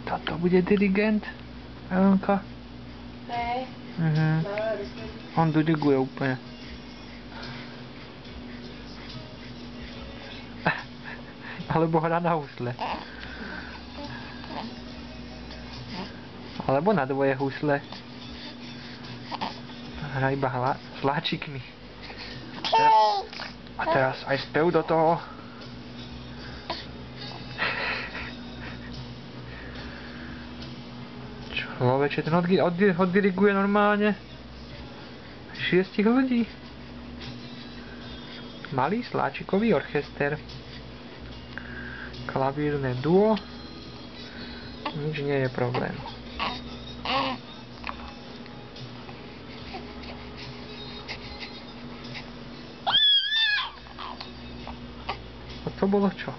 Toto bude dirigent, Elonka. Hej. On diriguje úplne. Alebo hrá na husle. Alebo na dvoje husle. Hrá iba sláčikmi. A teraz aj spev do toho. Človeče, ten oddiriguje normálne 6 ľudí. Malý sláčikový orchester. Klavírne duo. Nič nie je problém. A to bolo čo?